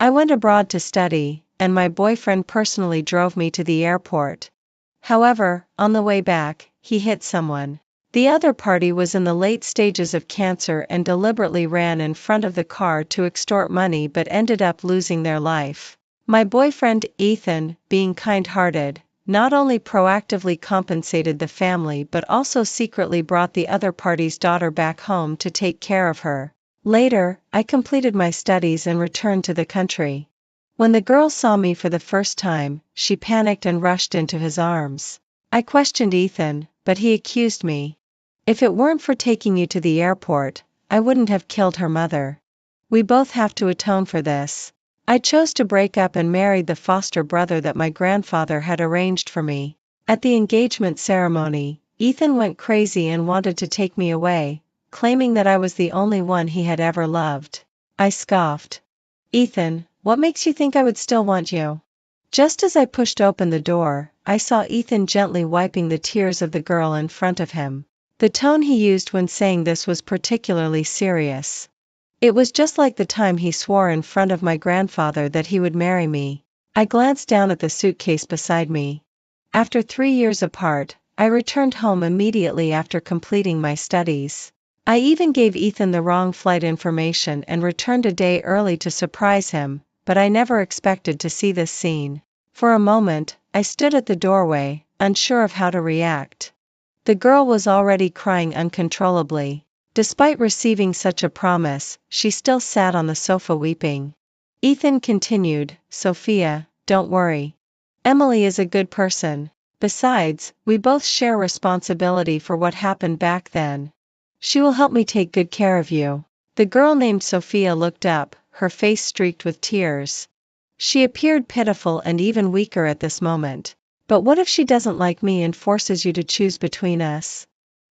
I went abroad to study, and my boyfriend personally drove me to the airport. However, on the way back, he hit someone. The other party was in the late stages of cancer and deliberately ran in front of the car to extort money but ended up losing their life. My boyfriend, Ethan, being kind-hearted, not only proactively compensated the family but also secretly brought the other party's daughter back home to take care of her. Later, I completed my studies and returned to the country. When the girl saw me for the first time, she panicked and rushed into his arms. I questioned Ethan, but he accused me. If it weren't for taking you to the airport, I wouldn't have killed her mother. We both have to atone for this. I chose to break up and married the foster brother that my grandfather had arranged for me. At the engagement ceremony, Ethan went crazy and wanted to take me away, claiming that I was the only one he had ever loved. I scoffed. Ethan, what makes you think I would still want you? Just as I pushed open the door, I saw Ethan gently wiping the tears of the girl in front of him. The tone he used when saying this was particularly serious. It was just like the time he swore in front of my grandfather that he would marry me. I glanced down at the suitcase beside me. After 3 years apart, I returned home immediately after completing my studies. I even gave Ethan the wrong flight information and returned a day early to surprise him, but I never expected to see this scene. For a moment, I stood at the doorway, unsure of how to react. The girl was already crying uncontrollably. Despite receiving such a promise, she still sat on the sofa weeping. Ethan continued, Sophia, don't worry. Emily is a good person. Besides, we both share responsibility for what happened back then. She will help me take good care of you. The girl named Sophia looked up, her face streaked with tears. She appeared pitiful and even weaker at this moment. But what if she doesn't like me and forces you to choose between us?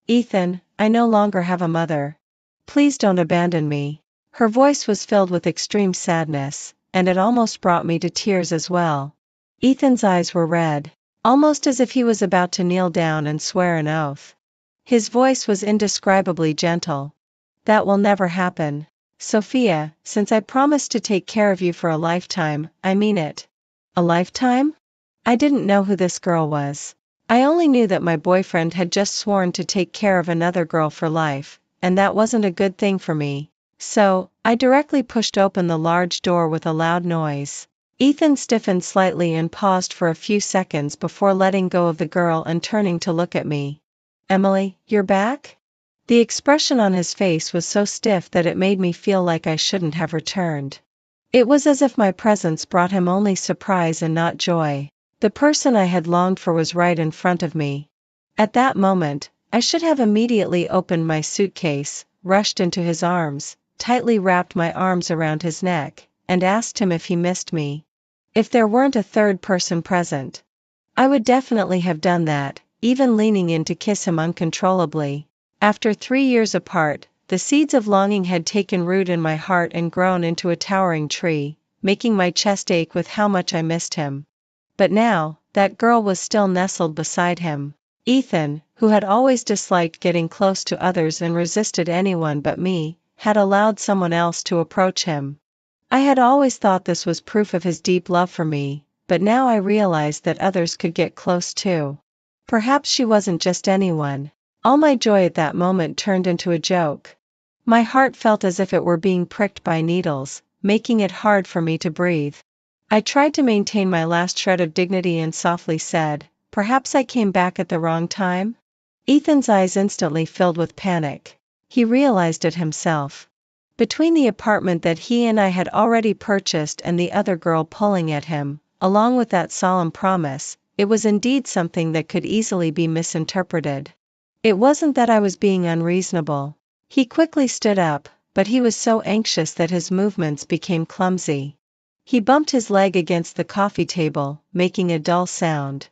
Ethan, I no longer have a mother. Please don't abandon me. Her voice was filled with extreme sadness, and it almost brought me to tears as well. Ethan's eyes were red, almost as if he was about to kneel down and swear an oath. His voice was indescribably gentle. That will never happen. Sophia, since I promised to take care of you for a lifetime, I mean it. A lifetime? I didn't know who this girl was. I only knew that my boyfriend had just sworn to take care of another girl for life, and that wasn't a good thing for me. So, I directly pushed open the large door with a loud noise. Ethan stiffened slightly and paused for a few seconds before letting go of the girl and turning to look at me. Emily, you're back? The expression on his face was so stiff that it made me feel like I shouldn't have returned. It was as if my presence brought him only surprise and not joy. The person I had longed for was right in front of me. At that moment, I should have immediately opened my suitcase, rushed into his arms, tightly wrapped my arms around his neck, and asked him if he missed me. If there weren't a third person present, I would definitely have done that, even leaning in to kiss him uncontrollably. After 3 years apart, the seeds of longing had taken root in my heart and grown into a towering tree, making my chest ache with how much I missed him. But now, that girl was still nestled beside him. Ethan, who had always disliked getting close to others and resisted anyone but me, had allowed someone else to approach him. I had always thought this was proof of his deep love for me, but now I realized that others could get close too. Perhaps she wasn't just anyone. All my joy at that moment turned into a joke. My heart felt as if it were being pricked by needles, making it hard for me to breathe. I tried to maintain my last shred of dignity and softly said, perhaps I came back at the wrong time? Ethan's eyes instantly filled with panic. He realized it himself. Between the apartment that he and I had already purchased and the other girl pulling at him, along with that solemn promise, it was indeed something that could easily be misinterpreted. It wasn't that I was being unreasonable. He quickly stood up, but he was so anxious that his movements became clumsy. He bumped his leg against the coffee table, making a dull sound.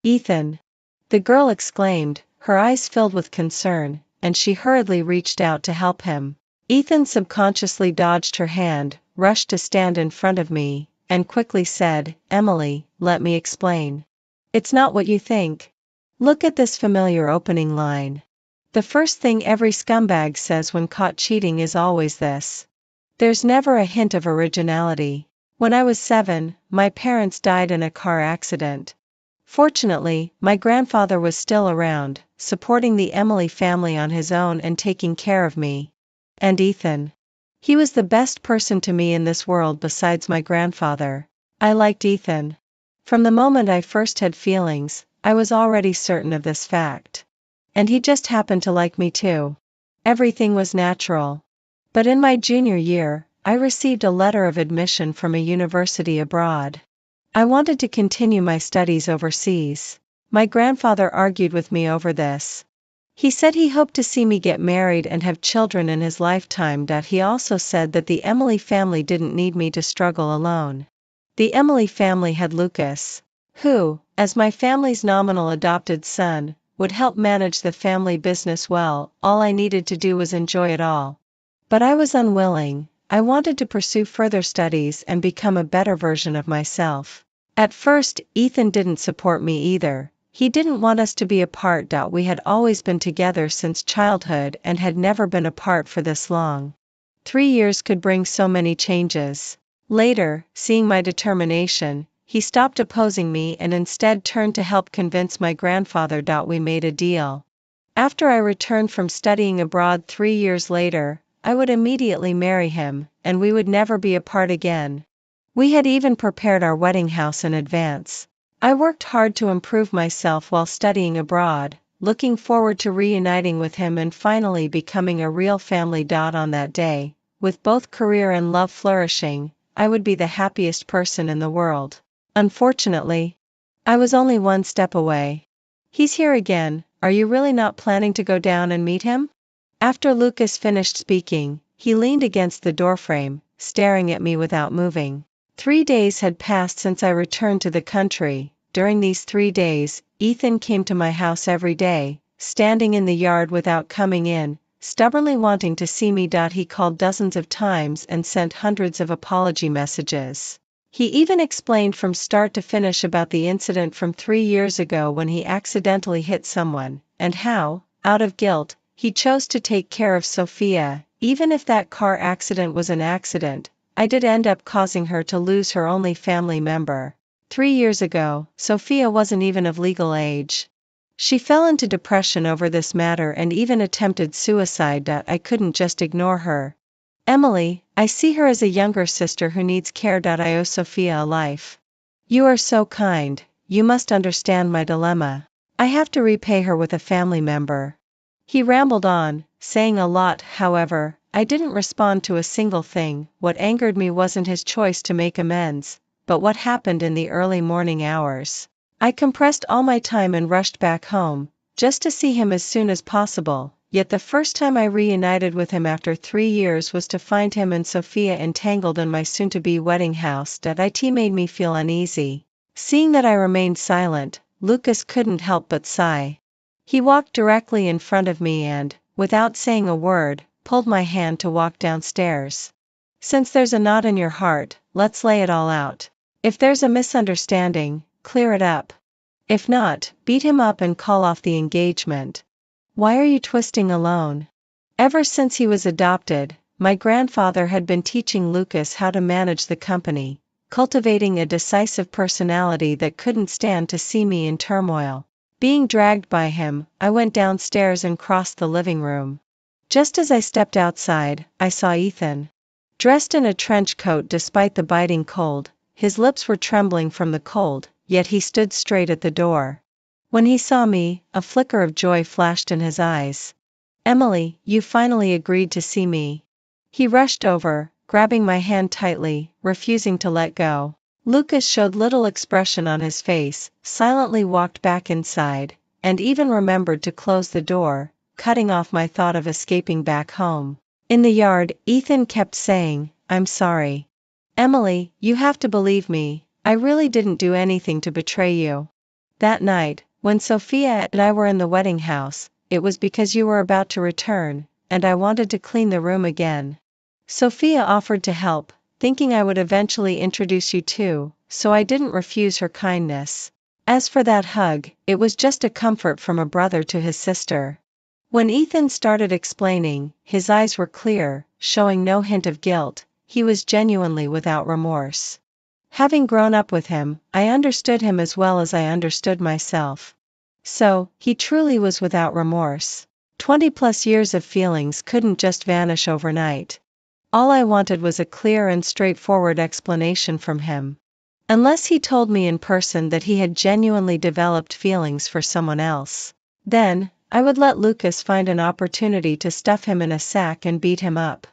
Ethan! The girl exclaimed, her eyes filled with concern, and she hurriedly reached out to help him. Ethan subconsciously dodged her hand, rushed to stand in front of me, and quickly said, Emily, let me explain. It's not what you think. Look at this familiar opening line. The first thing every scumbag says when caught cheating is always this. There's never a hint of originality. When I was 7, my parents died in a car accident. Fortunately, my grandfather was still around, supporting the Emily family on his own and taking care of me. And Ethan. He was the best person to me in this world besides my grandfather. I liked Ethan. From the moment I first had feelings, I was already certain of this fact. And he just happened to like me too. Everything was natural. But in my junior year, I received a letter of admission from a university abroad. I wanted to continue my studies overseas. My grandfather argued with me over this. He said he hoped to see me get married and have children in his lifetime. He also said that the Emily family didn't need me to struggle alone. The Emily family had Lucas, who, as my family's nominal adopted son, would help manage the family business well. All I needed to do was enjoy it all. But I was unwilling. I wanted to pursue further studies and become a better version of myself. At first, Ethan didn't support me either. He didn't want us to be apart. We had always been together since childhood and had never been apart for this long. 3 years could bring so many changes. Later, seeing my determination, he stopped opposing me and instead turned to help convince my grandfather. We made a deal. After I returned from studying abroad 3 years later, I would immediately marry him, and we would never be apart again. We had even prepared our wedding house in advance. I worked hard to improve myself while studying abroad, looking forward to reuniting with him and finally becoming a real family. On that day, with both career and love flourishing, I would be the happiest person in the world. Unfortunately, I was only one step away. He's here again. Are you really not planning to go down and meet him? After Lucas finished speaking, he leaned against the doorframe, staring at me without moving. 3 days had passed since I returned to the country. During these 3 days, Ethan came to my house every day, standing in the yard without coming in, stubbornly wanting to see me. He called dozens of times and sent hundreds of apology messages. He even explained from start to finish about the incident from 3 years ago when he accidentally hit someone, and how, out of guilt, he chose to take care of Sophia. Even if that car accident was an accident, I did end up causing her to lose her only family member. 3 years ago, Sophia wasn't even of legal age. She fell into depression over this matter and even attempted suicide. I couldn't just ignore her. Emily, I see her as a younger sister who needs care. I owe Sophia a life. You are so kind. You must understand my dilemma. I have to repay her with a family member. He rambled on, saying a lot. However, I didn't respond to a single thing. What angered me wasn't his choice to make amends, but what happened in the early morning hours. I compressed all my time and rushed back home, just to see him as soon as possible. Yet the first time I reunited with him after 3 years was to find him and Sophia entangled in my soon-to-be wedding house. It made me feel uneasy. Seeing that I remained silent, Lucas couldn't help but sigh. He walked directly in front of me and, without saying a word, pulled my hand to walk downstairs. Since there's a knot in your heart, let's lay it all out. If there's a misunderstanding, clear it up. If not, beat him up and call off the engagement. Why are you twisting alone? Ever since he was adopted, my grandfather had been teaching Lucas how to manage the company, cultivating a decisive personality that couldn't stand to see me in turmoil. Being dragged by him, I went downstairs and crossed the living room. Just as I stepped outside, I saw Ethan. Dressed in a trench coat despite the biting cold, his lips were trembling from the cold, yet he stood straight at the door. When he saw me, a flicker of joy flashed in his eyes. Emily, you finally agreed to see me. He rushed over, grabbing my hand tightly, refusing to let go. Lucas showed little expression on his face, silently walked back inside, and even remembered to close the door, cutting off my thought of escaping back home. In the yard, Ethan kept saying, I'm sorry. Emily, you have to believe me, I really didn't do anything to betray you. That night, when Sophia and I were in the wedding house, it was because you were about to return, and I wanted to clean the room again. Sophia offered to help, thinking I would eventually introduce you too, so I didn't refuse her kindness. As for that hug, it was just a comfort from a brother to his sister. When Ethan started explaining, his eyes were clear, showing no hint of guilt. He was genuinely without remorse. Having grown up with him, I understood him as well as I understood myself. So, he truly was without remorse. 20+ years of feelings couldn't just vanish overnight. All I wanted was a clear and straightforward explanation from him. Unless he told me in person that he had genuinely developed feelings for someone else. Then, I would let Lucas find an opportunity to stuff him in a sack and beat him up.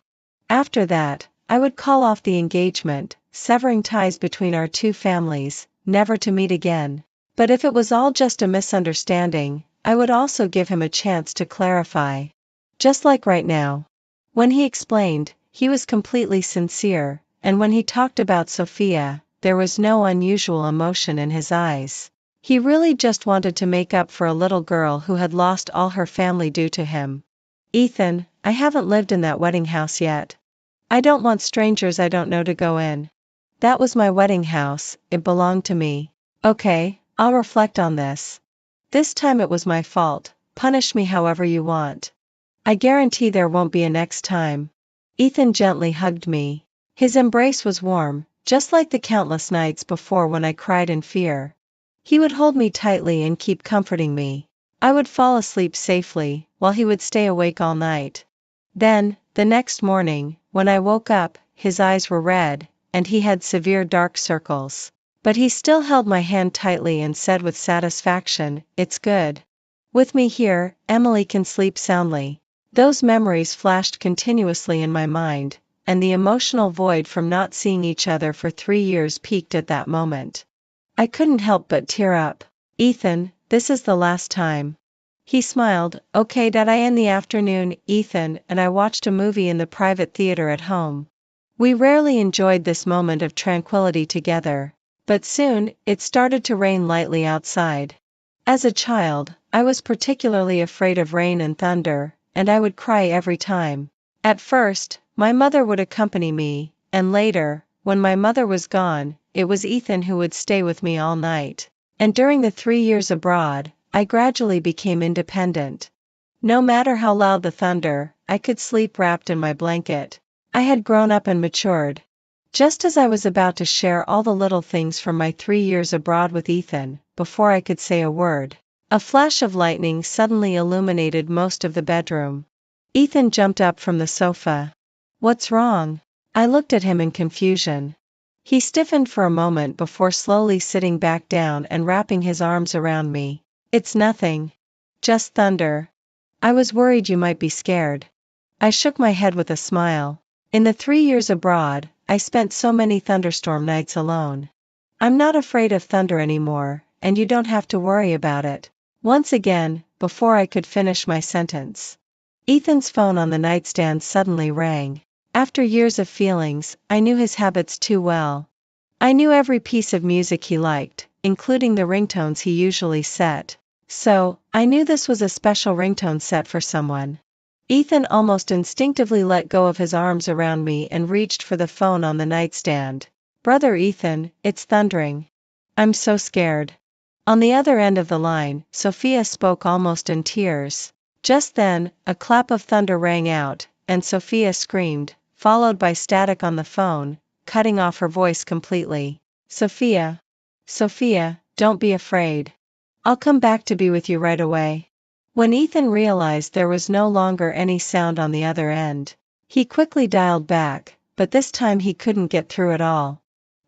After that, I would call off the engagement, severing ties between our two families, never to meet again. But if it was all just a misunderstanding, I would also give him a chance to clarify. Just like right now. When he explained, he was completely sincere, and when he talked about Sophia, there was no unusual emotion in his eyes. He really just wanted to make up for a little girl who had lost all her family due to him. Ethan, I haven't lived in that wedding house yet. I don't want strangers I don't know to go in. That was my wedding house, it belonged to me. Okay, I'll reflect on this. This time it was my fault, punish me however you want. I guarantee there won't be a next time. Ethan gently hugged me. His embrace was warm, just like the countless nights before when I cried in fear. He would hold me tightly and keep comforting me. I would fall asleep safely, while he would stay awake all night. Then, the next morning, when I woke up, his eyes were red, and he had severe dark circles. But he still held my hand tightly and said with satisfaction, "It's good. With me here, Emily can sleep soundly." Those memories flashed continuously in my mind, and the emotional void from not seeing each other for 3 years peaked at that moment. I couldn't help but tear up. "Ethan, this is the last time." He smiled. "Okay, Dad." In the afternoon, Ethan and I watched a movie in the private theater at home. We rarely enjoyed this moment of tranquility together. But soon, it started to rain lightly outside. As a child, I was particularly afraid of rain and thunder, and I would cry every time. At first, my mother would accompany me, and later, when my mother was gone, it was Ethan who would stay with me all night. And during the 3 years abroad, I gradually became independent. No matter how loud the thunder, I could sleep wrapped in my blanket. I had grown up and matured. Just as I was about to share all the little things from my 3 years abroad with Ethan, before I could say a word, a flash of lightning suddenly illuminated most of the bedroom. Ethan jumped up from the sofa. "What's wrong?" I looked at him in confusion. He stiffened for a moment before slowly sitting back down and wrapping his arms around me. "It's nothing. Just thunder. I was worried you might be scared." I shook my head with a smile. In the 3 years abroad, I spent so many thunderstorm nights alone. I'm not afraid of thunder anymore, and you don't have to worry about it. Once again, before I could finish my sentence, Ethan's phone on the nightstand suddenly rang. After years of feelings, I knew his habits too well. I knew every piece of music he liked, including the ringtones he usually set. So, I knew this was a special ringtone set for someone. Ethan almost instinctively let go of his arms around me and reached for the phone on the nightstand. "Brother Ethan, it's thundering. I'm so scared." On the other end of the line, Sophia spoke almost in tears. Just then, a clap of thunder rang out, and Sophia screamed, followed by static on the phone, cutting off her voice completely. "Sophia. Sophia, don't be afraid. I'll come back to be with you right away." When Ethan realized there was no longer any sound on the other end, he quickly dialed back, but this time he couldn't get through at all.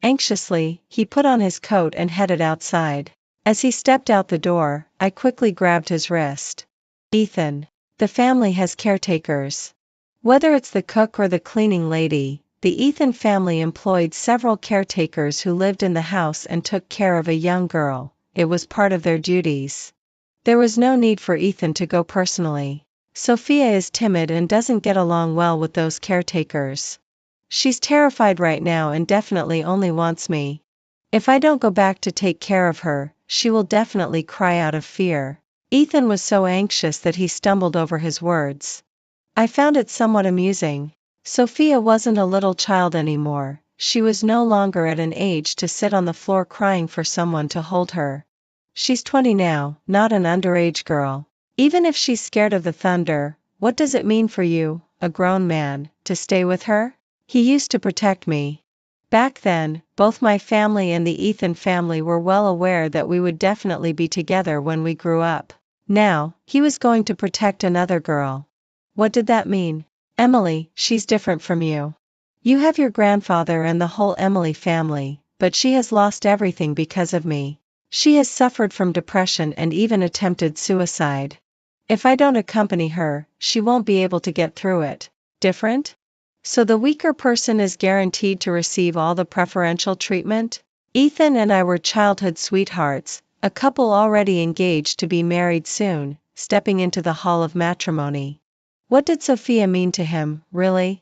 Anxiously, he put on his coat and headed outside. As he stepped out the door, I quickly grabbed his wrist. "Ethan, the family has caretakers. Whether it's the cook or the cleaning lady, the Ethan family employed several caretakers who lived in the house and took care of a young girl. It was part of their duties. There was no need for Ethan to go personally. Sophia is timid and doesn't get along well with those caretakers. She's terrified right now and definitely only wants me. If I don't go back to take care of her, she will definitely cry out of fear." Ethan was so anxious that he stumbled over his words. I found it somewhat amusing. Sophia wasn't a little child anymore. She was no longer at an age to sit on the floor crying for someone to hold her. She's 20 now, not an underage girl. Even if she's scared of the thunder, what does it mean for you, a grown man, to stay with her? He used to protect me. Back then, both my family and the Ethan family were well aware that we would definitely be together when we grew up. Now, he was going to protect another girl. What did that mean? Emily, she's different from you. You have your grandfather and the whole Emily family, but she has lost everything because of me. She has suffered from depression and even attempted suicide. If I don't accompany her, she won't be able to get through it. Different? So the weaker person is guaranteed to receive all the preferential treatment? Ethan and I were childhood sweethearts, a couple already engaged to be married soon, stepping into the hall of matrimony. What did Sophia mean to him, really?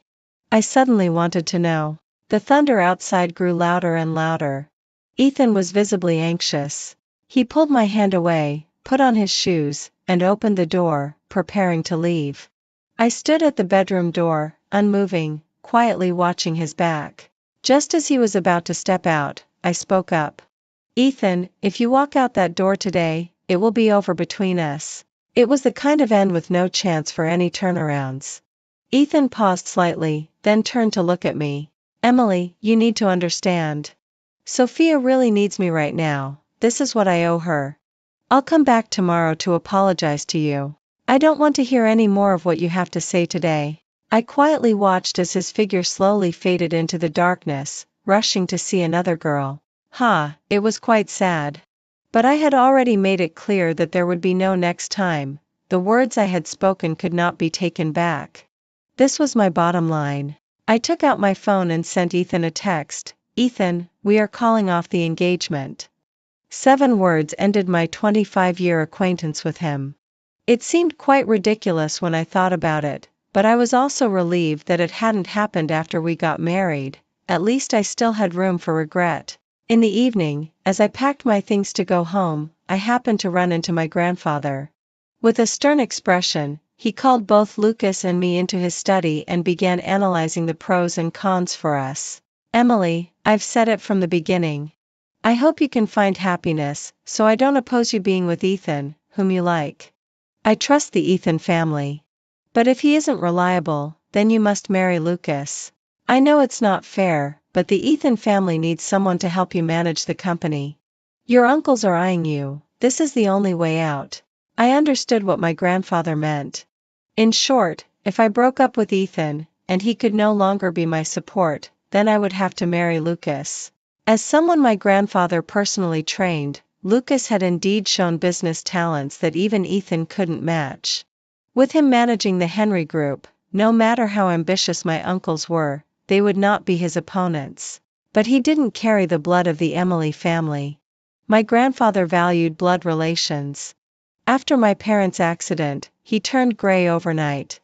I suddenly wanted to know. The thunder outside grew louder and louder. Ethan was visibly anxious. He pulled my hand away, put on his shoes, and opened the door, preparing to leave. I stood at the bedroom door, unmoving, quietly watching his back. Just as he was about to step out, I spoke up. Ethan, if you walk out that door today, it will be over between us. It was the kind of end with no chance for any turnarounds. Ethan paused slightly, then turned to look at me. Emily, you need to understand. Sophia really needs me right now. This is what I owe her. I'll come back tomorrow to apologize to you. I don't want to hear any more of what you have to say today. I quietly watched as his figure slowly faded into the darkness, rushing to see another girl. It was quite sad. But I had already made it clear that there would be no next time. The words I had spoken could not be taken back. This was my bottom line. I took out my phone and sent Ethan a text. Ethan, we are calling off the engagement. 7 words ended my 25-year acquaintance with him. It seemed quite ridiculous when I thought about it, but I was also relieved that it hadn't happened after we got married. At least I still had room for regret. In the evening, as I packed my things to go home, I happened to run into my grandfather. With a stern expression, he called both Lucas and me into his study and began analyzing the pros and cons for us. Emily, I've said it from the beginning. I hope you can find happiness, so I don't oppose you being with Ethan, whom you like. I trust the Ethan family. But if he isn't reliable, then you must marry Lucas. I know it's not fair, but the Ethan family needs someone to help you manage the company. Your uncles are eyeing you. This is the only way out. I understood what my grandfather meant. In short, if I broke up with Ethan, and he could no longer be my support, then I would have to marry Lucas. As someone my grandfather personally trained, Lucas had indeed shown business talents that even Ethan couldn't match. With him managing the Henry Group, no matter how ambitious my uncles were, they would not be his opponents. But he didn't carry the blood of the Emily family. My grandfather valued blood relations. After my parents' accident, he turned gray overnight.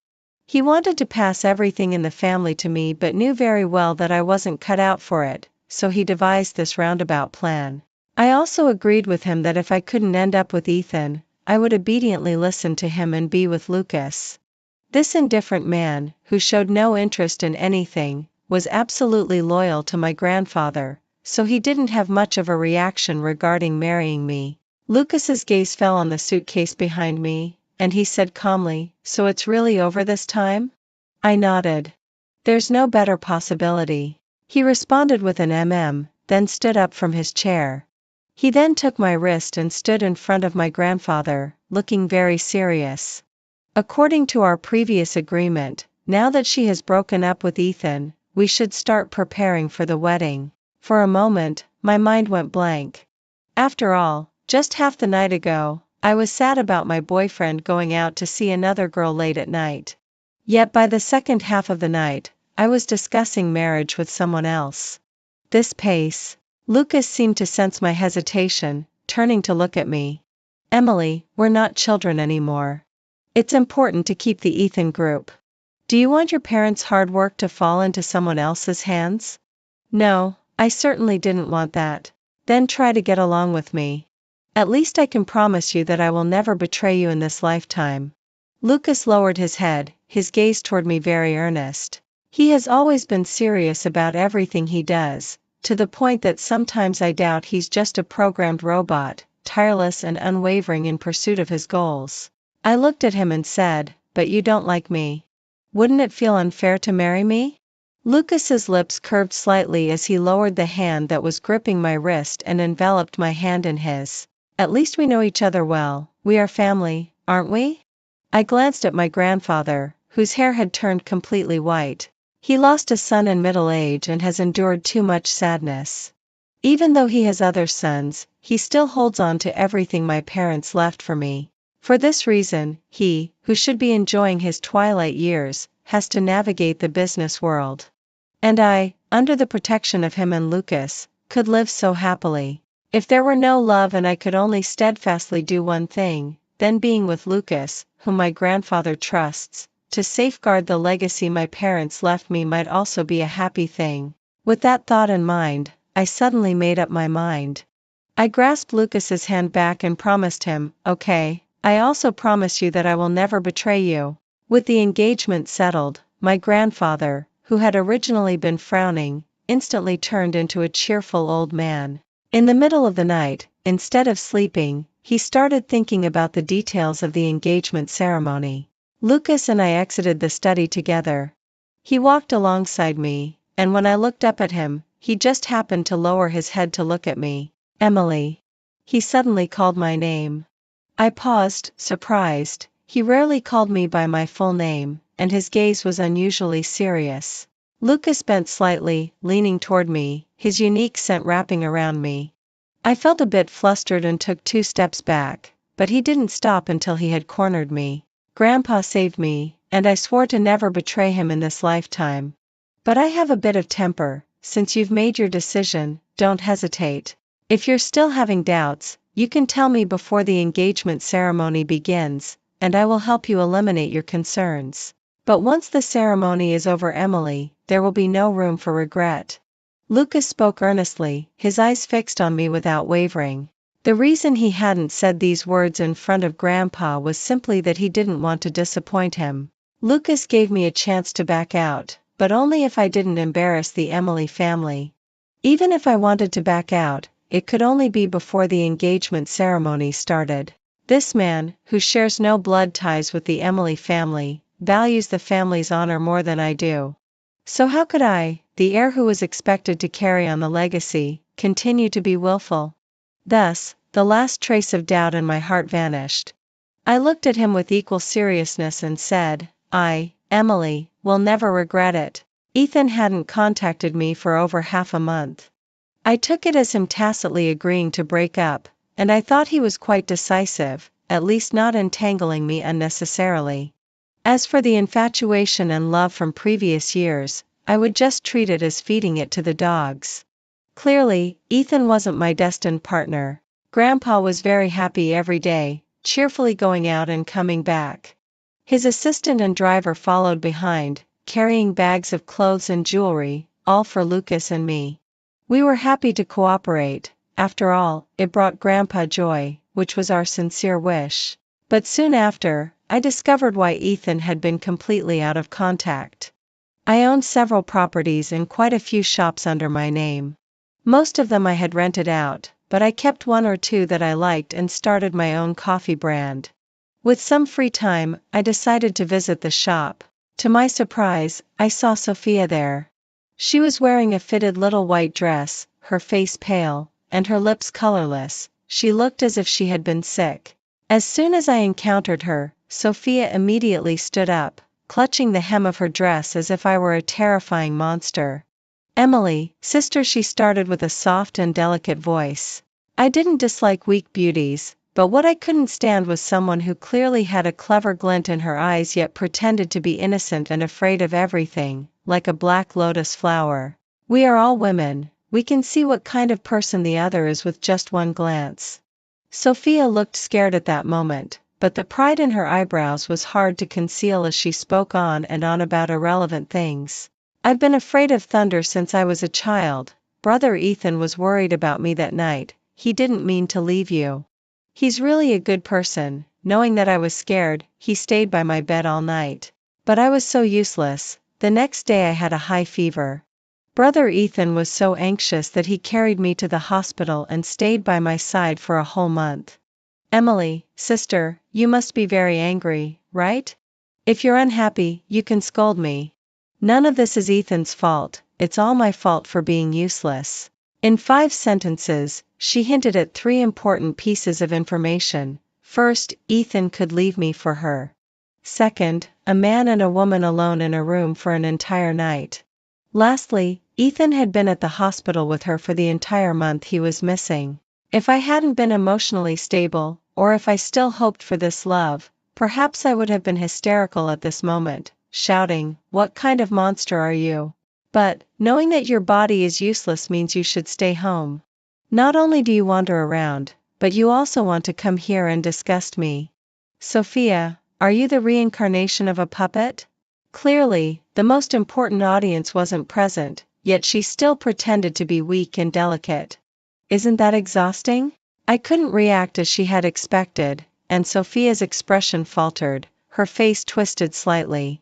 He wanted to pass everything in the family to me but knew very well that I wasn't cut out for it, so he devised this roundabout plan. I also agreed with him that if I couldn't end up with Ethan, I would obediently listen to him and be with Lucas. This indifferent man, who showed no interest in anything, was absolutely loyal to my grandfather, so he didn't have much of a reaction regarding marrying me. Lucas's gaze fell on the suitcase behind me, and he said calmly, "So it's really over this time?" I nodded. "There's no better possibility." He responded with an then stood up from his chair. He then took my wrist and stood in front of my grandfather, looking very serious. "According to our previous agreement, now that she has broken up with Ethan, we should start preparing for the wedding." For a moment, my mind went blank. After all, just half the night ago, I was sad about my boyfriend going out to see another girl late at night. Yet by the second half of the night, I was discussing marriage with someone else. This pace. Lucas seemed to sense my hesitation, turning to look at me. "Emily, we're not children anymore. It's important to keep the Ethan group. Do you want your parents' hard work to fall into someone else's hands?" No, I certainly didn't want that. Then try to get along with me. At least I can promise you that I will never betray you in this lifetime. Lucas lowered his head, his gaze toward me very earnest. He has always been serious about everything he does, to the point that sometimes I doubt he's just a programmed robot, tireless and unwavering in pursuit of his goals. I looked at him and said, "But you don't like me. Wouldn't it feel unfair to marry me?" Lucas's lips curved slightly as he lowered the hand that was gripping my wrist and enveloped my hand in his. At least we know each other well, we are family, aren't we? I glanced at my grandfather, whose hair had turned completely white. He lost a son in middle age and has endured too much sadness. Even though he has other sons, he still holds on to everything my parents left for me. For this reason, he, who should be enjoying his twilight years, has to navigate the business world. And I, under the protection of him and Lucas, could live so happily. If there were no love and I could only steadfastly do one thing, then being with Lucas, whom my grandfather trusts, to safeguard the legacy my parents left me might also be a happy thing. With that thought in mind, I suddenly made up my mind. I grasped Lucas's hand back and promised him, "Okay, I also promise you that I will never betray you." With the engagement settled, my grandfather, who had originally been frowning, instantly turned into a cheerful old man. In the middle of the night, instead of sleeping, he started thinking about the details of the engagement ceremony. Lucas and I exited the study together. He walked alongside me, and when I looked up at him, he just happened to lower his head to look at me. "Emily." He suddenly called my name. I paused, surprised. He rarely called me by my full name, and his gaze was unusually serious. Lucas bent slightly, leaning toward me, his unique scent wrapping around me. I felt a bit flustered and took 2 steps back, but he didn't stop until he had cornered me. Grandpa saved me, and I swore to never betray him in this lifetime. But I have a bit of temper. Since you've made your decision, don't hesitate. If you're still having doubts, you can tell me before the engagement ceremony begins, and I will help you eliminate your concerns. But once the ceremony is over, Emily, there will be no room for regret. Lucas spoke earnestly, his eyes fixed on me without wavering. The reason he hadn't said these words in front of Grandpa was simply that he didn't want to disappoint him. Lucas gave me a chance to back out, but only if I didn't embarrass the Emily family. Even if I wanted to back out, it could only be before the engagement ceremony started. This man, who shares no blood ties with the Emily family, values the family's honor more than I do. So how could I, the heir who was expected to carry on the legacy, continue to be willful? Thus, the last trace of doubt in my heart vanished. I looked at him with equal seriousness and said, Emily, will never regret it. Ethan hadn't contacted me for over half a month. I took it as him tacitly agreeing to break up, and I thought he was quite decisive, at least not entangling me unnecessarily. As for the infatuation and love from previous years, I would just treat it as feeding it to the dogs. Clearly, Ethan wasn't my destined partner. Grandpa was very happy every day, cheerfully going out and coming back. His assistant and driver followed behind, carrying bags of clothes and jewelry, all for Lucas and me. We were happy to cooperate. After all, it brought Grandpa joy, which was our sincere wish. But soon after, I discovered why Ethan had been completely out of contact. I owned several properties and quite a few shops under my name. Most of them I had rented out, but I kept 1 or 2 that I liked and started my own coffee brand. With some free time, I decided to visit the shop. To my surprise, I saw Sophia there. She was wearing a fitted little white dress, her face pale, and her lips colorless. She looked as if she had been sick. As soon as I encountered her, Sophia immediately stood up, clutching the hem of her dress as if I were a terrifying monster. "Emily, sister," she started with a soft and delicate voice. I didn't dislike weak beauties, but what I couldn't stand was someone who clearly had a clever glint in her eyes yet pretended to be innocent and afraid of everything, like a black lotus flower. We are all women, we can see what kind of person the other is with just one glance. Sophia looked scared at that moment, but the pride in her eyebrows was hard to conceal as she spoke on and on about irrelevant things. "I've been afraid of thunder since I was a child. Brother Ethan was worried about me that night. He didn't mean to leave you. He's really a good person. Knowing that I was scared, he stayed by my bed all night. But I was so useless. The next day I had a high fever. Brother Ethan was so anxious that he carried me to the hospital and stayed by my side for a whole month. Emily, sister, you must be very angry, right? If you're unhappy, you can scold me." None of this is Ethan's fault, it's all my fault for being useless. In 5 sentences, she hinted at 3 important pieces of information. First, Ethan could leave me for her. Second, a man and a woman alone in a room for an entire night. Lastly, Ethan had been at the hospital with her for the entire month he was missing. If I hadn't been emotionally stable, or if I still hoped for this love, perhaps I would have been hysterical at this moment, shouting, "What kind of monster are you?" But, knowing that your body is useless means you should stay home. Not only do you wander around, but you also want to come here and disgust me. Sophia, are you the reincarnation of a puppet? Clearly, the most important audience wasn't present, yet she still pretended to be weak and delicate. Isn't that exhausting? I couldn't react as she had expected, and Sophia's expression faltered, her face twisted slightly.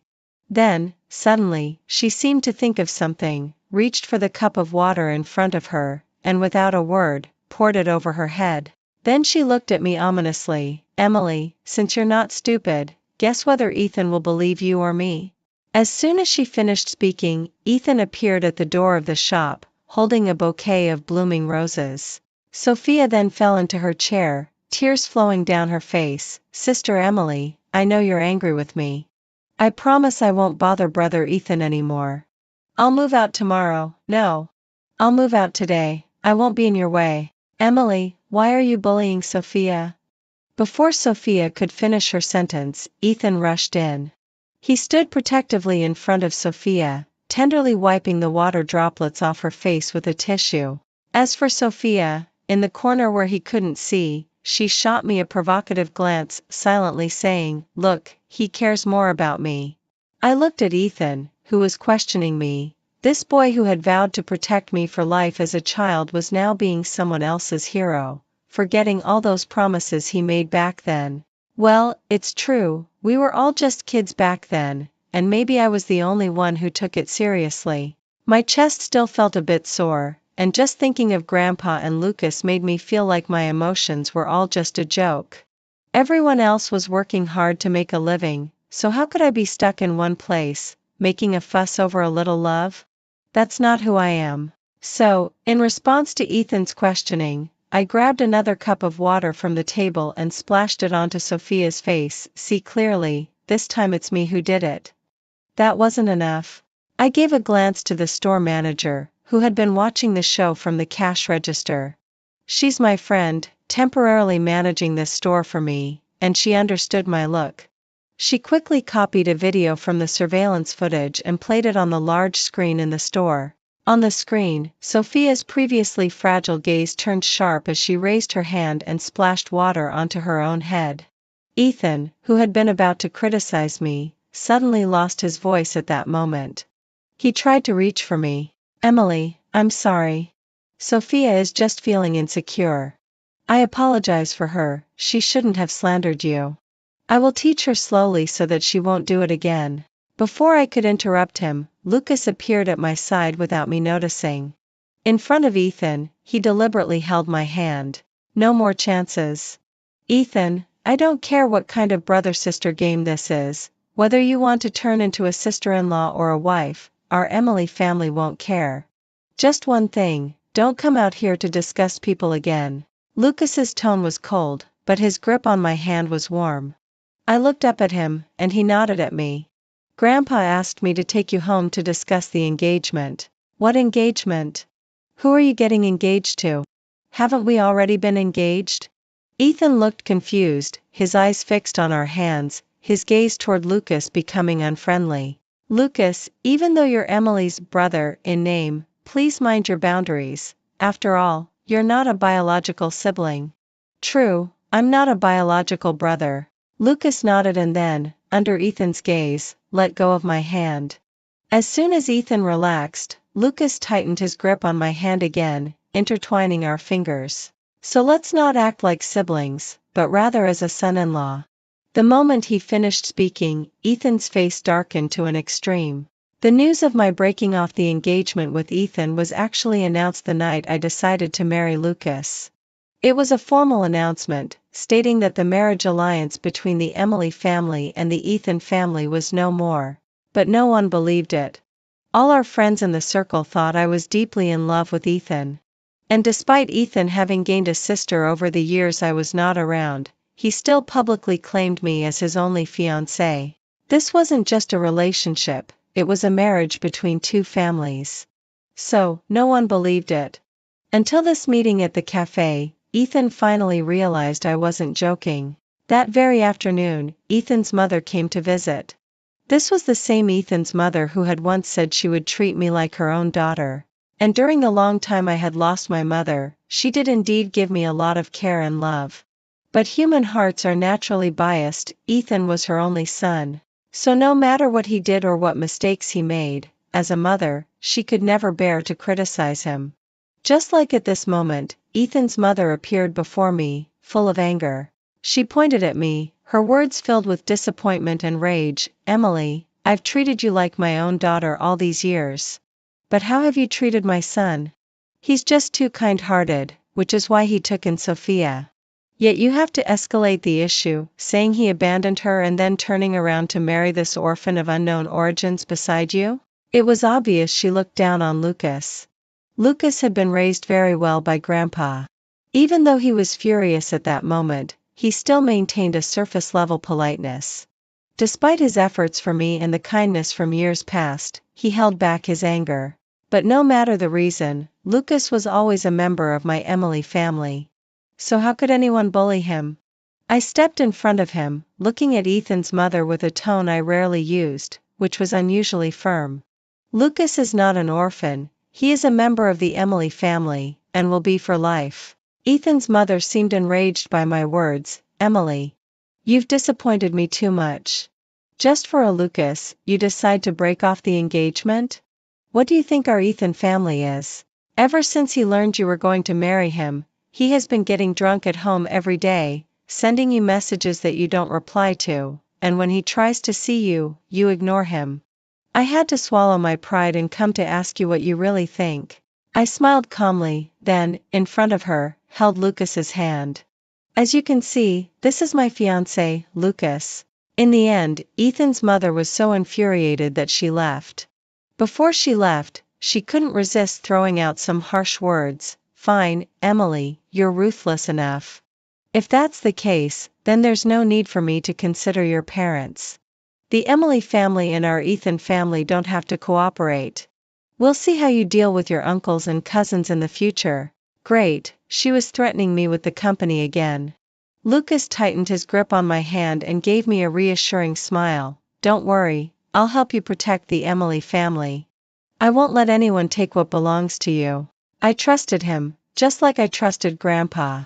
Then, suddenly, she seemed to think of something, reached for the cup of water in front of her, and without a word, poured it over her head. Then she looked at me ominously. "Emily, since you're not stupid, guess whether Ethan will believe you or me." As soon as she finished speaking, Ethan appeared at the door of the shop, holding a bouquet of blooming roses. Sophia then fell into her chair, tears flowing down her face. "Sister Emily, I know you're angry with me. I promise I won't bother brother Ethan anymore. I'll move out tomorrow." "No. I'll move out today, I won't be in your way." "Emily, why are you bullying Sophia?" Before Sophia could finish her sentence, Ethan rushed in. He stood protectively in front of Sophia, tenderly wiping the water droplets off her face with a tissue. As for Sophia, in the corner where he couldn't see, she shot me a provocative glance, silently saying, "Look, he cares more about me." I looked at Ethan, who was questioning me. This boy who had vowed to protect me for life as a child was now being someone else's hero, forgetting all those promises he made back then. Well, it's true, we were all just kids back then, and maybe I was the only one who took it seriously. My chest still felt a bit sore, and just thinking of Grandpa and Lucas made me feel like my emotions were all just a joke. Everyone else was working hard to make a living, so how could I be stuck in one place, making a fuss over a little love? That's not who I am. So, in response to Ethan's questioning, I grabbed another cup of water from the table and splashed it onto Sophia's face. "See clearly, this time it's me who did it." That wasn't enough. I gave a glance to the store manager, who had been watching the show from the cash register. She's my friend, temporarily managing this store for me, and she understood my look. She quickly copied a video from the surveillance footage and played it on the large screen in the store. On the screen, Sophia's previously fragile gaze turned sharp as she raised her hand and splashed water onto her own head. Ethan, who had been about to criticize me, suddenly lost his voice at that moment. He tried to reach for me. "Emily, I'm sorry. Sophia is just feeling insecure. I apologize for her, she shouldn't have slandered you. I will teach her slowly so that she won't do it again." Before I could interrupt him, Lucas appeared at my side without me noticing. In front of Ethan, he deliberately held my hand. "No more chances. Ethan, I don't care what kind of brother-sister game this is, whether you want to turn into a sister-in-law or a wife, our Emily family won't care. Just one thing, don't come out here to discuss people again." Lucas's tone was cold, but his grip on my hand was warm. I looked up at him, and he nodded at me. "Grandpa asked me to take you home to discuss the engagement." "What engagement? Who are you getting engaged to? Haven't we already been engaged?" Ethan looked confused, his eyes fixed on our hands, his gaze toward Lucas becoming unfriendly. "Lucas, even though you're Emily's brother in name, please mind your boundaries. After all, you're not a biological sibling." "True, I'm not a biological brother." Lucas nodded and then, under Ethan's gaze, let go of my hand. As soon as Ethan relaxed, Lucas tightened his grip on my hand again, intertwining our fingers. "So let's not act like siblings, but rather as a son-in-law." The moment he finished speaking, Ethan's face darkened to an extreme. The news of my breaking off the engagement with Ethan was actually announced the night I decided to marry Lucas. It was a formal announcement, stating that the marriage alliance between the Emily family and the Ethan family was no more. But no one believed it. All our friends in the circle thought I was deeply in love with Ethan. And despite Ethan having gained a sister over the years I was not around, he still publicly claimed me as his only fiancée. This wasn't just a relationship, it was a marriage between two families. So, no one believed it. Until this meeting at the cafe, Ethan finally realized I wasn't joking. That very afternoon, Ethan's mother came to visit. This was the same Ethan's mother who had once said she would treat me like her own daughter. And during the long time I had lost my mother, she did indeed give me a lot of care and love. But human hearts are naturally biased. Ethan was her only son. So no matter what he did or what mistakes he made, as a mother, she could never bear to criticize him. Just like at this moment, Ethan's mother appeared before me, full of anger. She pointed at me, her words filled with disappointment and rage. "Emily, I've treated you like my own daughter all these years. But how have you treated my son? He's just too kind-hearted, which is why he took in Sophia. Yet you have to escalate the issue, saying he abandoned her and then turning around to marry this orphan of unknown origins beside you?" It was obvious she looked down on Lucas. Lucas had been raised very well by Grandpa. Even though he was furious at that moment, he still maintained a surface-level politeness. Despite his efforts for me and the kindness from years past, he held back his anger. But no matter the reason, Lucas was always a member of my Emily family. So how could anyone bully him? I stepped in front of him, looking at Ethan's mother with a tone I rarely used, which was unusually firm. "Lucas is not an orphan, he is a member of the Emily family, and will be for life." Ethan's mother seemed enraged by my words. "Emily, you've disappointed me too much. Just for a Lucas, you decide to break off the engagement? What do you think our Ethan family is? Ever since he learned you were going to marry him, he has been getting drunk at home every day, sending you messages that you don't reply to, and when he tries to see you, you ignore him. I had to swallow my pride and come to ask you what you really think." I smiled calmly, then, in front of her, held Lucas's hand. "As you can see, this is my fiancé, Lucas." In the end, Ethan's mother was so infuriated that she left. Before she left, she couldn't resist throwing out some harsh words. "Fine, Emily, you're ruthless enough. If that's the case, then there's no need for me to consider your parents. The Emily family and our Ethan family don't have to cooperate. We'll see how you deal with your uncles and cousins in the future." Great, she was threatening me with the company again. Lucas tightened his grip on my hand and gave me a reassuring smile. "Don't worry, I'll help you protect the Emily family. I won't let anyone take what belongs to you." I trusted him, just like I trusted Grandpa.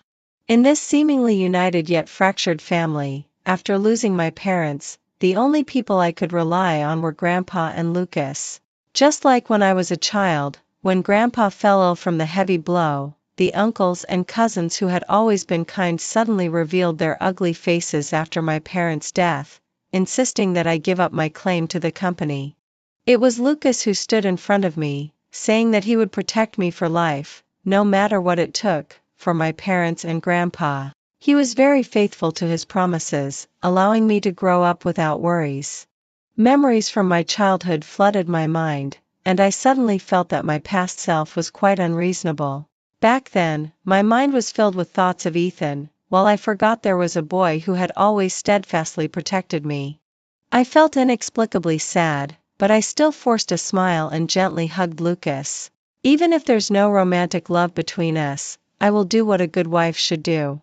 In this seemingly united yet fractured family, after losing my parents, the only people I could rely on were Grandpa and Lucas. Just like when I was a child, when Grandpa fell ill from the heavy blow, the uncles and cousins who had always been kind suddenly revealed their ugly faces after my parents' death, insisting that I give up my claim to the company. It was Lucas who stood in front of me, saying that he would protect me for life, no matter what it took, for my parents and Grandpa. He was very faithful to his promises, allowing me to grow up without worries. Memories from my childhood flooded my mind, and I suddenly felt that my past self was quite unreasonable. Back then, my mind was filled with thoughts of Ethan, while I forgot there was a boy who had always steadfastly protected me. I felt inexplicably sad, but I still forced a smile and gently hugged Lucas. "Even if there's no romantic love between us, I will do what a good wife should do.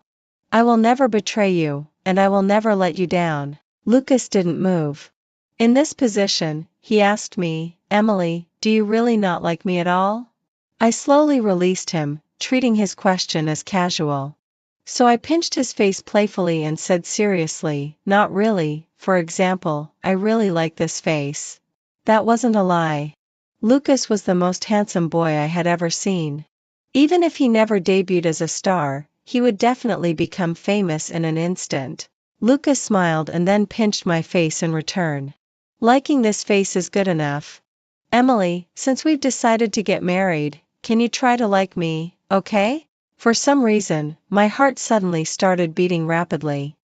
I will never betray you, and I will never let you down." Lucas didn't move. In this position, he asked me, "Emily, do you really not like me at all?" I slowly released him, treating his question as casual. So I pinched his face playfully and said seriously, "Not really, for example, I really like this face." That wasn't a lie. Lucas was the most handsome boy I had ever seen. Even if he never debuted as a star, he would definitely become famous in an instant. Lucas smiled and then pinched my face in return. "Liking this face is good enough. Emily, since we've decided to get married, can you try to like me, okay?" For some reason, my heart suddenly started beating rapidly.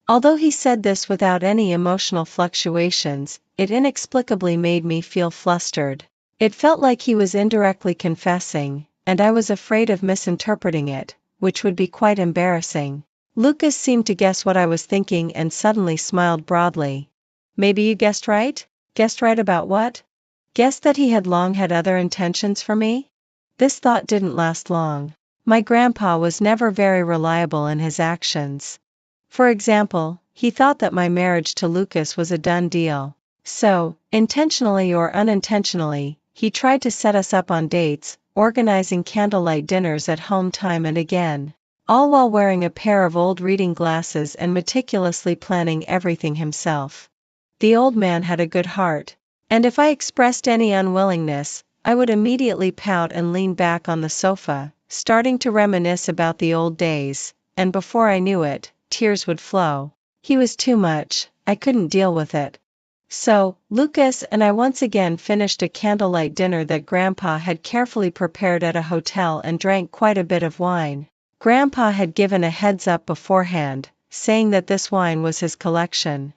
Although he said this without any emotional fluctuations, it inexplicably made me feel flustered. It felt like he was indirectly confessing, and I was afraid of misinterpreting it, which would be quite embarrassing. Lucas seemed to guess what I was thinking and suddenly smiled broadly. Maybe you guessed right? Guessed right about what? Guessed that he had long had other intentions for me? This thought didn't last long. My grandpa was never very reliable in his actions. For example, he thought that my marriage to Lucas was a done deal. So, intentionally or unintentionally, he tried to set us up on dates, organizing candlelight dinners at home time and again, all while wearing a pair of old reading glasses and meticulously planning everything himself. The old man had a good heart, and if I expressed any unwillingness, I would immediately pout and lean back on the sofa, starting to reminisce about the old days, and before I knew it, tears would flow. He was too much, I couldn't deal with it. So, Lucas and I once again finished a candlelight dinner that Grandpa had carefully prepared at a hotel and drank quite a bit of wine. Grandpa had given a heads up beforehand, saying that this wine was his collection.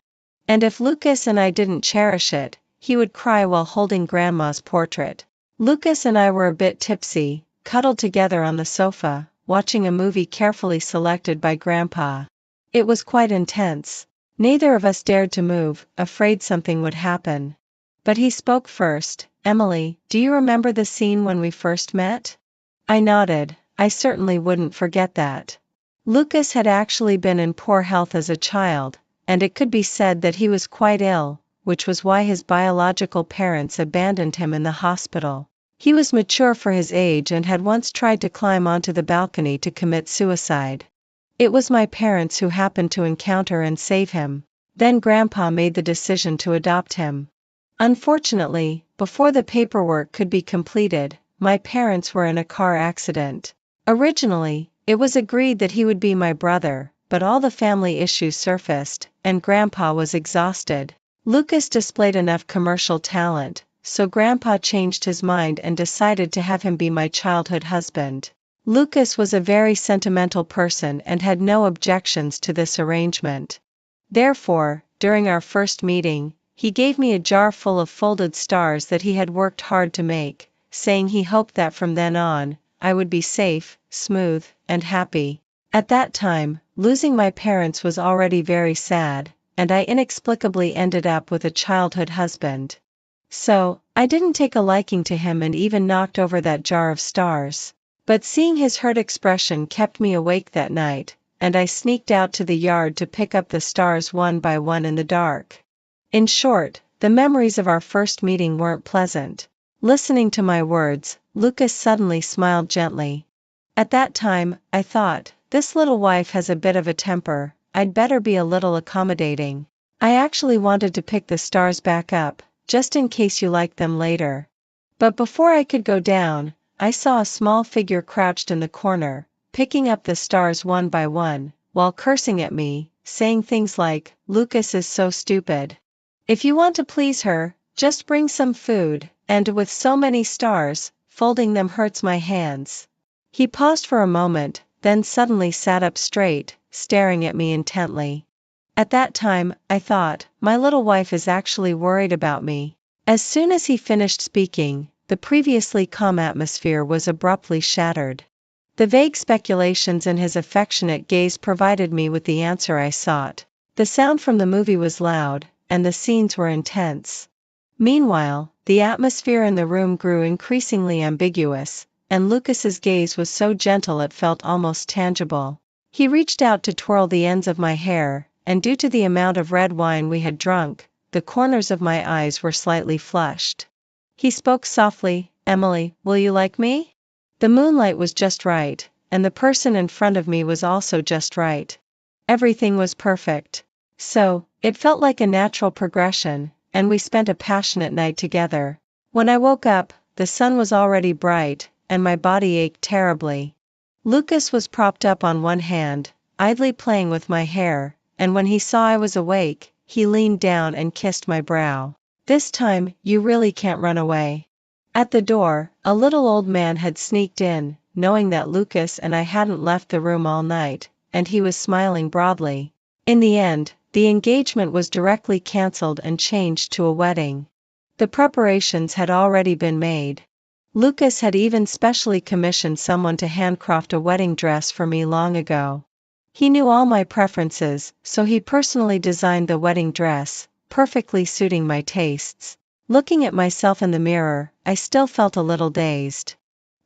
And if Lucas and I didn't cherish it, he would cry while holding Grandma's portrait. Lucas and I were a bit tipsy, cuddled together on the sofa, watching a movie carefully selected by Grandpa. It was quite intense. Neither of us dared to move, afraid something would happen. But he spoke first. Emily, do you remember the scene when we first met? I nodded. I certainly wouldn't forget that. Lucas had actually been in poor health as a child, and it could be said that he was quite ill, which was why his biological parents abandoned him in the hospital. He was mature for his age and had once tried to climb onto the balcony to commit suicide. It was my parents who happened to encounter and save him. Then Grandpa made the decision to adopt him. Unfortunately, before the paperwork could be completed, my parents were in a car accident. Originally, it was agreed that he would be my brother, but all the family issues surfaced, and Grandpa was exhausted. Lucas displayed enough commercial talent, so Grandpa changed his mind and decided to have him be my childhood husband. Lucas was a very sentimental person and had no objections to this arrangement. Therefore, during our first meeting, he gave me a jar full of folded stars that he had worked hard to make, saying he hoped that from then on, I would be safe, smooth, and happy. At that time, losing my parents was already very sad, and I inexplicably ended up with a childhood husband. So, I didn't take a liking to him and even knocked over that jar of stars. But seeing his hurt expression kept me awake that night, and I sneaked out to the yard to pick up the stars one by one in the dark. In short, the memories of our first meeting weren't pleasant. Listening to my words, Lucas suddenly smiled gently. At that time, I thought, this little wife has a bit of a temper, I'd better be a little accommodating. I actually wanted to pick the stars back up, just in case you liked them later. But before I could go down, I saw a small figure crouched in the corner, picking up the stars one by one, while cursing at me, saying things like, Lucas is so stupid. If you want to please her, just bring some food, and with so many stars, folding them hurts my hands. He paused for a moment, then suddenly sat up straight, staring at me intently. At that time, I thought, my little wife is actually worried about me. As soon as he finished speaking, the previously calm atmosphere was abruptly shattered. The vague speculations in his affectionate gaze provided me with the answer I sought. The sound from the movie was loud, and the scenes were intense. Meanwhile, the atmosphere in the room grew increasingly ambiguous, and Lucas's gaze was so gentle it felt almost tangible. He reached out to twirl the ends of my hair, and due to the amount of red wine we had drunk, the corners of my eyes were slightly flushed. He spoke softly, Emily, will you like me? The moonlight was just right, and the person in front of me was also just right. Everything was perfect. So, it felt like a natural progression, and we spent a passionate night together. When I woke up, the sun was already bright, and my body ached terribly. Lucas was propped up on one hand, idly playing with my hair, and when he saw I was awake, he leaned down and kissed my brow. This time, you really can't run away. At the door, a little old man had sneaked in, knowing that Lucas and I hadn't left the room all night, and he was smiling broadly. In the end, the engagement was directly cancelled and changed to a wedding. The preparations had already been made. Lucas had even specially commissioned someone to handcraft a wedding dress for me long ago. He knew all my preferences, so he personally designed the wedding dress, perfectly suiting my tastes. Looking at myself in the mirror, I still felt a little dazed.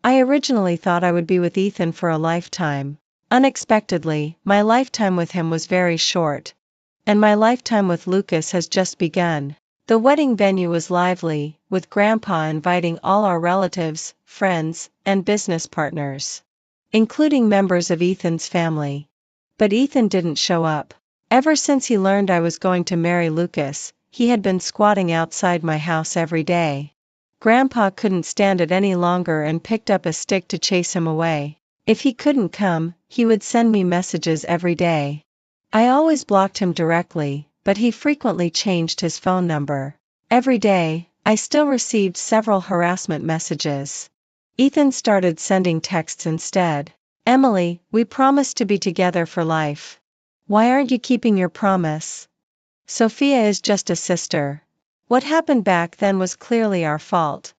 I originally thought I would be with Ethan for a lifetime. Unexpectedly, my lifetime with him was very short. And my lifetime with Lucas has just begun. The wedding venue was lively, with Grandpa inviting all our relatives, friends, and business partners, including members of Ethan's family. But Ethan didn't show up. Ever since he learned I was going to marry Lucas, he had been squatting outside my house every day. Grandpa couldn't stand it any longer and picked up a stick to chase him away. If he couldn't come, he would send me messages every day. I always blocked him directly, but he frequently changed his phone number. Every day, I still received several harassment messages. Ethan started sending texts instead. Emily, we promised to be together for life. Why aren't you keeping your promise? Sophia is just a sister. What happened back then was clearly our fault.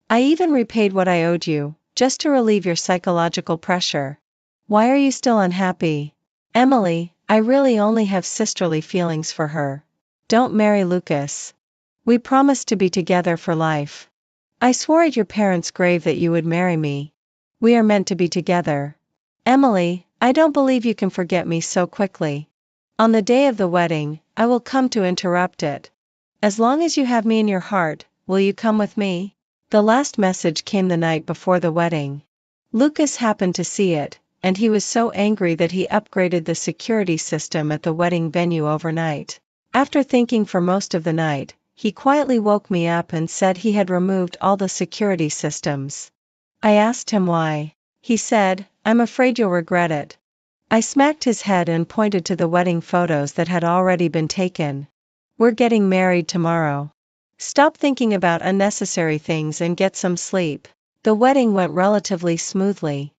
I even repaid what I owed you, just to relieve your psychological pressure. Why are you still unhappy? Emily, I really only have sisterly feelings for her. Don't marry Lucas. We promised to be together for life. I swore at your parents' grave that you would marry me. We are meant to be together. Emily, I don't believe you can forget me so quickly. On the day of the wedding, I will come to interrupt it. As long as you have me in your heart, will you come with me? The last message came the night before the wedding. Lucas happened to see it, and he was so angry that he upgraded the security system at the wedding venue overnight. After thinking for most of the night, he quietly woke me up and said he had removed all the security systems. I asked him why. He said, I'm afraid you'll regret it. I smacked his head and pointed to the wedding photos that had already been taken. We're getting married tomorrow. Stop thinking about unnecessary things and get some sleep. The wedding went relatively smoothly.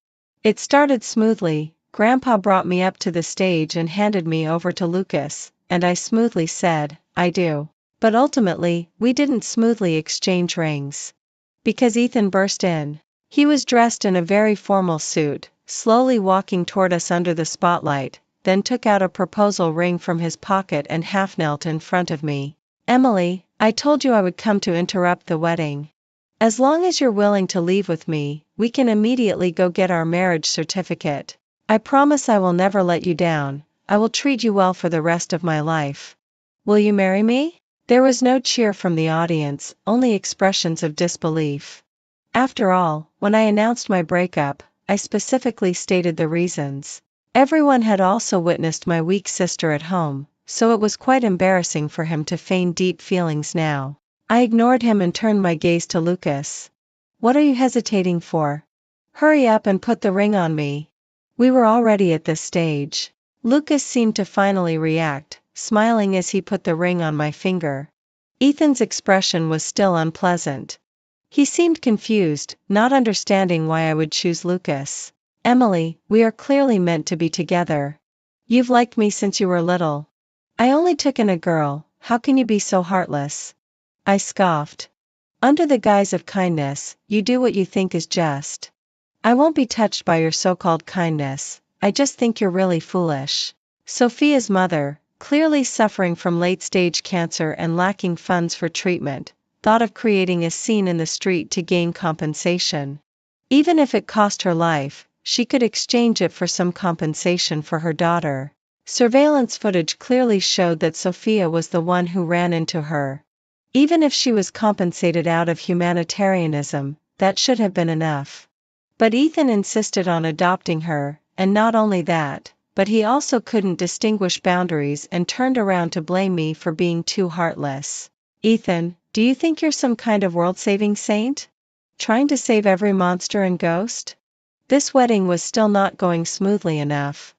It started smoothly. Grandpa brought me up to the stage and handed me over to Lucas, and I smoothly said, I do. But ultimately, we didn't smoothly exchange rings. Because Ethan burst in. He was dressed in a very formal suit, slowly walking toward us under the spotlight, then took out a proposal ring from his pocket and half knelt in front of me. Emily, I told you I would come to interrupt the wedding. As long as you're willing to leave with me, we can immediately go get our marriage certificate. I promise I will never let you down. I will treat you well for the rest of my life. Will you marry me? There was no cheer from the audience, only expressions of disbelief. After all, when I announced my breakup, I specifically stated the reasons. Everyone had also witnessed my weak sister at home, so it was quite embarrassing for him to feign deep feelings now. I ignored him and turned my gaze to Lucas. What are you hesitating for? Hurry up and put the ring on me. We were already at this stage. Lucas seemed to finally react, smiling as he put the ring on my finger. Ethan's expression was still unpleasant. He seemed confused, not understanding why I would choose Lucas. Emily, we are clearly meant to be together. You've liked me since you were little. I only took in a girl, how can you be so heartless? I scoffed. Under the guise of kindness, you do what you think is just. I won't be touched by your so-called kindness, I just think you're really foolish. Sophia's mother, clearly suffering from late-stage cancer and lacking funds for treatment, thought of creating a scene in the street to gain compensation. Even if it cost her life, she could exchange it for some compensation for her daughter. Surveillance footage clearly showed that Sophia was the one who ran into her. Even if she was compensated out of humanitarianism, that should have been enough. But Ethan insisted on adopting her, and not only that, but he also couldn't distinguish boundaries and turned around to blame me for being too heartless. Ethan, do you think you're some kind of world-saving saint? Trying to save every monster and ghost? This wedding was still not going smoothly enough.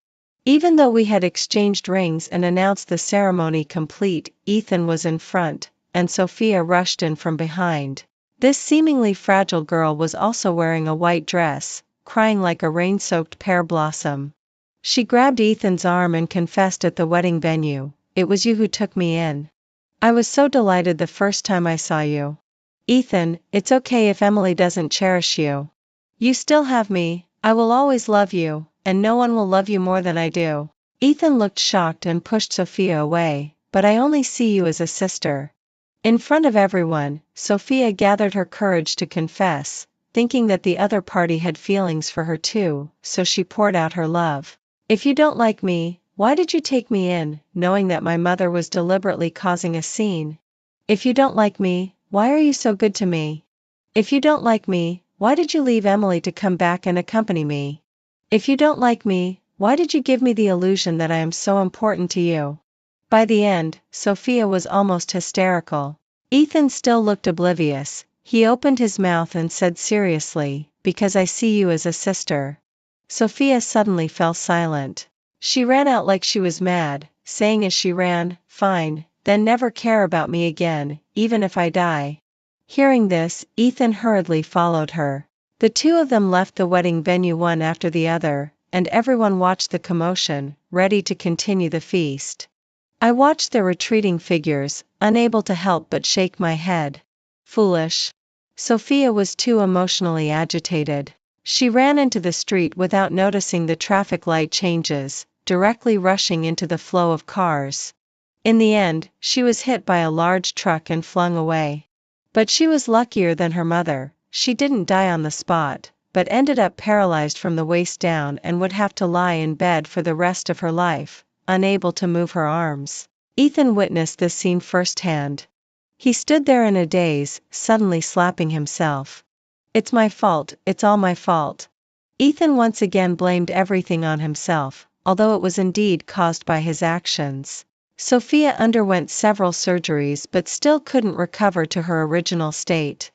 Even though we had exchanged rings and announced the ceremony complete, Ethan was in front, and Sophia rushed in from behind. This seemingly fragile girl was also wearing a white dress, crying like a rain-soaked pear blossom. She grabbed Ethan's arm and confessed at the wedding venue, "It was you who took me in. I was so delighted the first time I saw you. Ethan, it's okay if Emily doesn't cherish you. You still have me, I will always love you, and no one will love you more than I do. Ethan looked shocked and pushed Sophia away, but I only see you as a sister. In front of everyone, Sophia gathered her courage to confess, thinking that the other party had feelings for her too, so she poured out her love. If you don't like me, why did you take me in, knowing that my mother was deliberately causing a scene? If you don't like me, why are you so good to me? If you don't like me, why did you leave Emily to come back and accompany me? If you don't like me, why did you give me the illusion that I am so important to you? By the end, Sophia was almost hysterical. Ethan still looked oblivious. He opened his mouth and said seriously, because I see you as a sister. Sophia suddenly fell silent. She ran out like she was mad, saying as she ran, "Fine, then never care about me again, even if I die." Hearing this, Ethan hurriedly followed her. The two of them left the wedding venue one after the other, and everyone watched the commotion, ready to continue the feast. I watched their retreating figures, unable to help but shake my head. Foolish. Sophia was too emotionally agitated. She ran into the street without noticing the traffic light changes, directly rushing into the flow of cars. In the end, she was hit by a large truck and flung away. But she was luckier than her mother. She didn't die on the spot, but ended up paralyzed from the waist down and would have to lie in bed for the rest of her life, unable to move her arms. Ethan witnessed this scene firsthand. He stood there in a daze, suddenly slapping himself. It's my fault, it's all my fault. Ethan once again blamed everything on himself, although it was indeed caused by his actions. Sophia underwent several surgeries but still couldn't recover to her original state.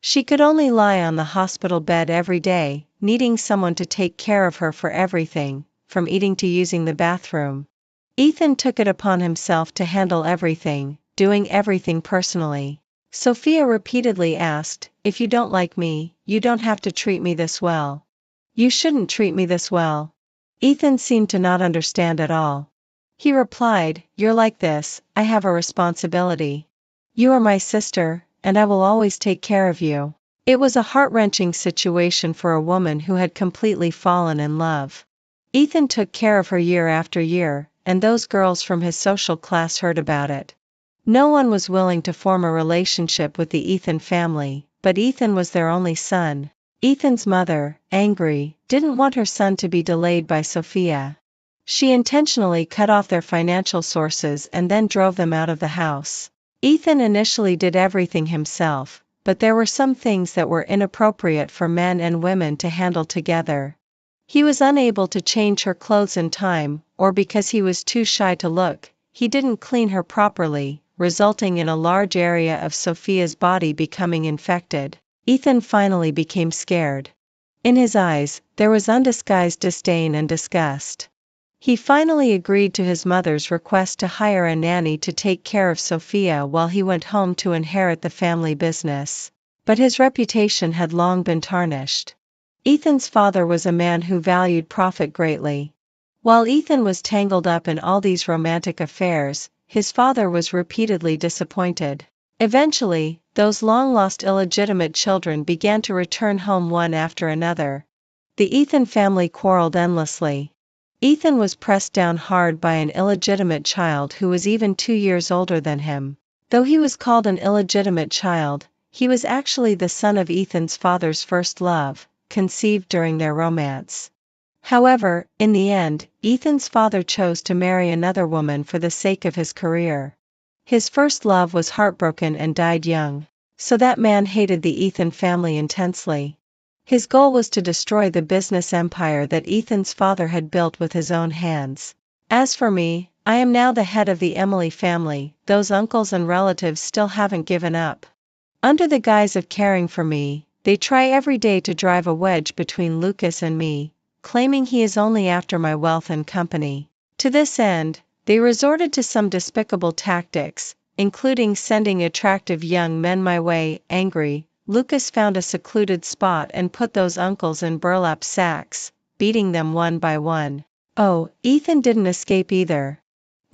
She could only lie on the hospital bed every day, needing someone to take care of her for everything, from eating to using the bathroom. Ethan took it upon himself to handle everything, doing everything personally. Sophia repeatedly asked, "If you don't like me, you don't have to treat me this well. You shouldn't treat me this well." Ethan seemed to not understand at all. He replied, "You're like this, I have a responsibility. You are my sister, and I will always take care of you." It was a heart-wrenching situation for a woman who had completely fallen in love. Ethan took care of her year after year, and those girls from his social class heard about it. No one was willing to form a relationship with the Ethan family, but Ethan was their only son. Ethan's mother, angry, didn't want her son to be delayed by Sophia. She intentionally cut off their financial sources and then drove them out of the house. Ethan initially did everything himself, but there were some things that were inappropriate for men and women to handle together. He was unable to change her clothes in time, or because he was too shy to look, he didn't clean her properly, resulting in a large area of Sophia's body becoming infected. Ethan finally became scared. In his eyes, there was undisguised disdain and disgust. He finally agreed to his mother's request to hire a nanny to take care of Sophia while he went home to inherit the family business. But his reputation had long been tarnished. Ethan's father was a man who valued profit greatly. While Ethan was tangled up in all these romantic affairs, his father was repeatedly disappointed. Eventually, those long-lost illegitimate children began to return home one after another. The Ethan family quarreled endlessly. Ethan was pressed down hard by an illegitimate child who was even 2 years older than him. Though he was called an illegitimate child, he was actually the son of Ethan's father's first love, conceived during their romance. However, in the end, Ethan's father chose to marry another woman for the sake of his career. His first love was heartbroken and died young, so that man hated the Ethan family intensely. His goal was to destroy the business empire that Ethan's father had built with his own hands. As for me, I am now the head of the Emily family. Those uncles and relatives still haven't given up. Under the guise of caring for me, they try every day to drive a wedge between Lucas and me, claiming he is only after my wealth and company. To this end, they resorted to some despicable tactics, including sending attractive young men my way. Angry, Lucas found a secluded spot and put those uncles in burlap sacks, beating them one by one. Oh, Ethan didn't escape either.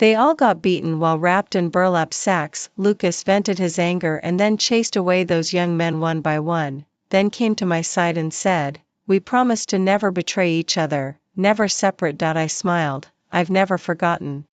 They all got beaten while wrapped in burlap sacks. Lucas vented his anger and then chased away those young men one by one, then came to my side and said, "We promised to never betray each other, never separate." I smiled, "I've never forgotten."